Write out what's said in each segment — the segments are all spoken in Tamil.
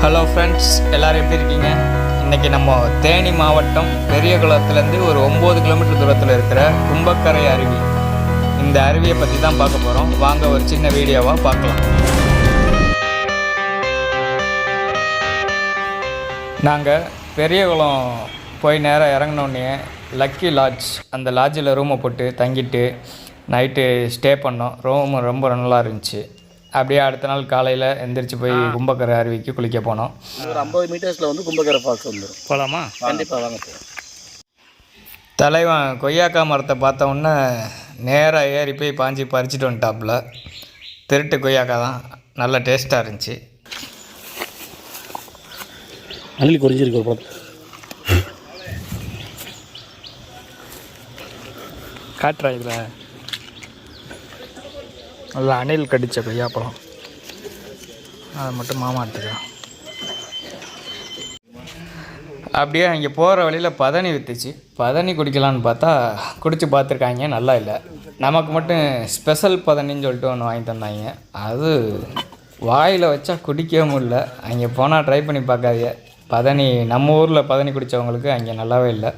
ஹலோ ஃப்ரெண்ட்ஸ், எல்லோரும் எப்படி இருக்கீங்க? இன்றைக்கி நம்ம தேனி மாவட்டம் பெரியகுளத்துலேருந்து ஒரு 9 கிலோமீட்டர் தூரத்தில் இருக்கிற கும்பக்கரை அருவி, இந்த அருவியை பற்றி தான் பார்க்க போகிறோம். வாங்க ஒரு சின்ன வீடியோவாக பார்க்கலாம். நாங்கள் பெரியகுளம் போய் நேராக இறங்கினோடனே லக்கி லாட்ஜ், அந்த லாட்ஜில் ரூமை போட்டு தங்கிட்டு நைட்டு ஸ்டே பண்ணோம். ரூம் ரொம்ப நல்லா இருந்துச்சு. அப்படியே அடுத்த நாள் காலையில் எந்திரிச்சு போய் கும்பக்கரை அருவிக்கு குளிக்க போனோம். ஒரு 50 மீட்டர்ஸில் வந்து கும்பக்கரை ஃபால்ஸ் வந்துடும். போகலாமா? கண்டிப்பாக வாங்க. தலைவன் கொய்யாக்கா மரத்தை பார்த்த உடனே நேராக ஏறி போய் பாஞ்சி பறிச்சுட்டு வந்துட்டாப்புல. திருட்டு கொய்யாக்கா தான், நல்ல டேஸ்ட்டாக இருந்துச்சு. அள்ளி குறிஞ்சிருக்கு ஒரு பழம் காட்டுறா. இதில் நல்லா அணில் கடித்த கொய்யாப்பழம், அதை மட்டும் மாமா எடுத்துக்கலாம். அப்படியே அங்கே போகிற வழியில் பதனி விற்றுச்சு. பதனி குடிக்கலான்னு பார்த்தா குடித்து பார்த்துருக்காங்க, நல்லா இல்லை. நமக்கு மட்டும் ஸ்பெஷல் பதனின்னு சொல்லிட்டு ஒன்று வாங்கி தந்தாங்க. அது வாயில் வச்சா குடிக்கவே முடியல. அங்கே போனால் ட்ரை பண்ணி பார்க்காதீங்க. பதனி நம்ம ஊரில் பதனி குடித்தவங்களுக்கு அங்கே நல்லாவே இல்லை.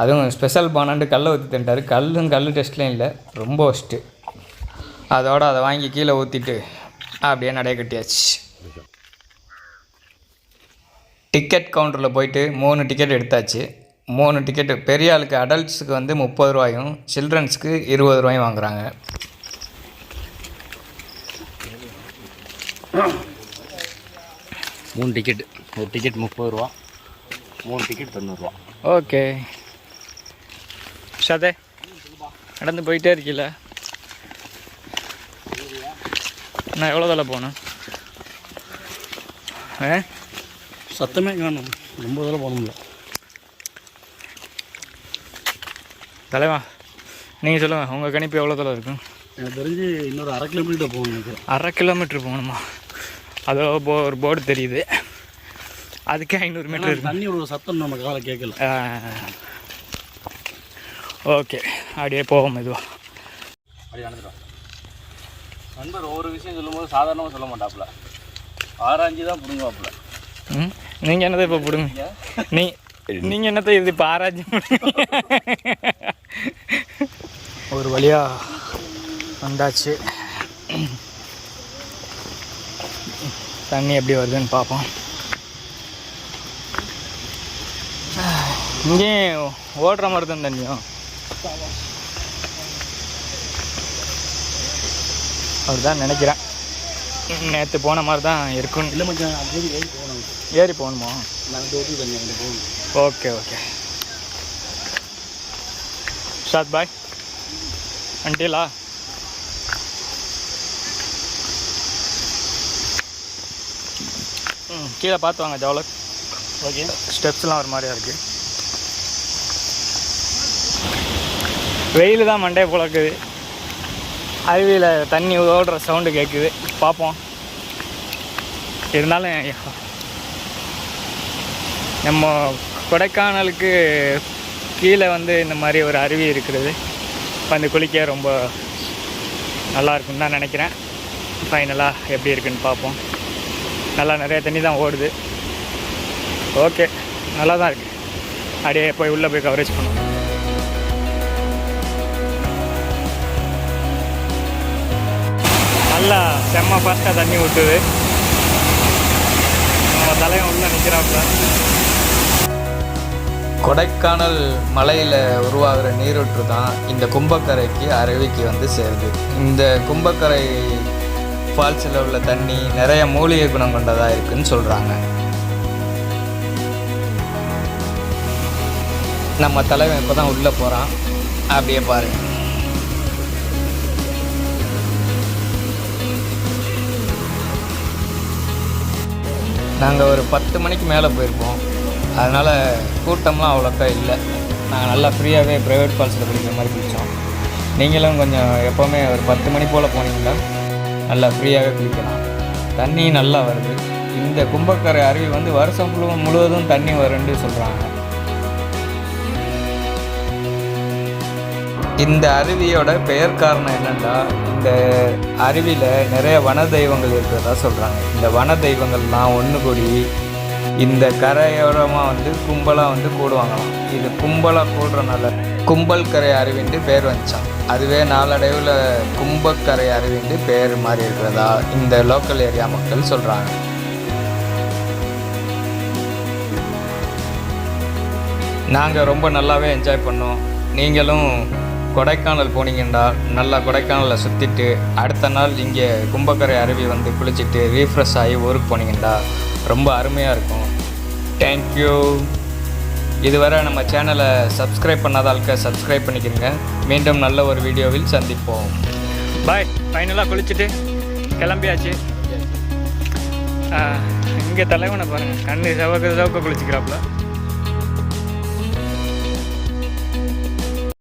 அதுவும் ஸ்பெஷல் பானாண்டு கல்லை ஊற்றி தின்ட்டார். கல் டெஸ்ட்லேயும் இல்லை, ரொம்ப ஒஸ்ட்டு. அதோடு அதை வாங்கி கீழே ஊற்றிட்டு அப்படியே நடைய கட்டியாச்சு. டிக்கெட் கவுண்டரில் போயிட்டு 3 டிக்கெட் எடுத்தாச்சு. 3 டிக்கெட்டு பெரிய ஆளுக்கு அடல்ட்ஸுக்கு வந்து 30 ரூபாயும், சில்ட்ரன்ஸுக்கு 20 ரூபாயும் வாங்குகிறாங்க. மூணு டிக்கெட்டு, ஒரு டிக்கெட் 30 ரூபா, 3 டிக்கெட் 90 ரூபா. ஓகே ஷாதே, நடந்து போயிட்டே இருக்கீல்ல? நான் எவ்வளோ தலை போனேன்? சத்தமே காணும், ரொம்ப தூரம் போகணும்ல. தலைவா, நீங்கள் சொல்லுங்கள், உங்கள் கணிப்பு எவ்வளோ தலை இருக்கும்? எனக்கு தெரிஞ்சு இன்னொரு 1/2 கிலோமீட்டர் போகணும். 1/2 கிலோமீட்டர் போகணுமா? அதோ ஒரு போர்டு தெரியுது, அதுக்கே 500 மீட்டர் இருக்கு. தண்ணி ஒரு சத்தம் நம்ம காலை கேட்கல. ஓகே, அப்படியே போவோம் மெதுவா. அப்படியே நடந்துடும். நண்பர் ஒவ்வொரு விஷயம் சொல்லும்போது சாதாரணமாக சொல்ல மாட்டாப்புல, ஆராய்ச்சி தான் பிடுங்குவாப்புல. நீங்கள் என்னத்தை இப்போ பிடுங்க? நீங்கள் என்னத்தை இது இப்போ ஆராய்ச்சி? ஒரு வழியாக வந்தாச்சு. தண்ணி எப்படி வருதுன்னு பார்ப்போம். இங்கேயும் ஓடுற மாதிரி தான் தண்ணியும். அப்படிதான் நினைக்கிறேன். நேற்று போன மாதிரி தான் இருக்கும். இல்லை மச்சான், அது ஏறி போகணும். ஏறி போகணுமா? நாங்கள் ஓட்டி தண்ணி அங்கே போகணும். Okay okay. ஷாத் பாய் அண்டிலா. கீழே பார்த்து வாங்க ஜவலக். ஓகே, ஸ்டெப்ஸ்லாம் ஒரு மாதிரியா இருக்குது. வெயில் தான் மண்டையை புழக்குது. அருவியில் தண்ணி ஓடுற சவுண்டு கேட்குது. பார்ப்போம். இருந்தாலும் நம்ம கொடைக்கானலுக்கு கீழே வந்து இந்த மாதிரி ஒரு அருவி இருக்கிறது வந்து குளிக்க ரொம்ப நல்லாயிருக்குன்னு தான் நினைக்கிறேன். ஃபைனலாக எப்படி இருக்குன்னு பார்ப்போம். நல்லா நிறைய தண்ணி தான் ஓடுது. ஓகே, நல்லா தான் இருக்குது. அப்படியே போய் உள்ளே போய் கவரேஜ் பண்ணுவோம். நல்லா செம்ம ஃபாஸ்ட்டாக தண்ணி ஊற்றுது. நம்ம தலைவன் உள்ள நிற்கிறாப்புல. கொடைக்கானல் மலையில் உருவாகிற நீரூற்று தான் இந்த கும்பக்கரைக்கு அருவிக்கு வந்து சேருது. இந்த கும்பக்கரை ஃபால்ஸில் உள்ள தண்ணி நிறைய மூலிகை குணம் கொண்டதாக இருக்குதுன்னு சொல்கிறாங்க. நம்ம தலைவன் இப்போ தான் உள்ளே போகிறான். அப்படியே பாருங்கள். நாங்கள் ஒரு 10 மணிக்கு மேலே போயிருப்போம். அதனால் கூட்டம்லாம் அவ்வளோக்கா இல்லை. நாங்கள் நல்லா ஃப்ரீயாகவே ப்ரைவேட் ஃபால்ஸில் குளிக்கிற மாதிரி குளித்தோம். நீங்களும் கொஞ்சம் எப்போவுமே ஒரு 10 மணி போல் போனீங்கன்னா நல்லா ஃப்ரீயாகவே குளிக்கலாம். தண்ணி நல்லா வருது. இந்த கும்பக்கரை அருவி வந்து வருஷம் முழுவதும் தண்ணி வரும்னு சொல்கிறாங்க. இந்த அருவியோட பெயர் காரணம் என்னென்னா, இந்த இந்த அருவியில் நிறைய வன தெய்வங்கள் இருக்கிறதா சொல்கிறாங்க. இந்த வன தெய்வங்கள்லாம் ஒன்று கூடி இந்த கரையோரமாக வந்து கும்பலாக வந்து கூடுவாங்களாம். இது கும்பலாக கூடுறனால கும்பல்கரை அருவின்ட்டு பேர் வந்துச்சான். அதுவே நாளடைவில் கும்பக்கரை அருவின்ட்டு பேர் மாதிரி இருக்கிறதா இந்த லோக்கல் ஏரியா மக்கள் சொல்கிறாங்க. நாங்கள் ரொம்ப நல்லாவே என்ஜாய் பண்ணோம். நீங்களும் கொடைக்கானல் போனீங்கன்னா நல்லா கொடைக்கானலில் சுற்றிட்டு அடுத்த நாள் இங்கே கும்பக்கரை அருவி வந்து குளிச்சுட்டு ரீஃப்ரெஷ் ஆகி ஊருக்கு போனீங்கன்னா ரொம்ப அருமையாக இருக்கும். தேங்க்யூ. இதுவரை நம்ம சேனலை சப்ஸ்கிரைப் பண்ணாத ஆளுக்க சப்ஸ்கிரைப் பண்ணிக்கிறங்க. மீண்டும் நல்ல ஒரு வீடியோவில் சந்திப்போம். பாய். ஃபைனலாக குளிச்சுட்டு கிளம்பியாச்சு. இங்கே தலைவனை பாருங்கள், கண்ணு செவக்க குளிச்சுக்கிறாப்புல.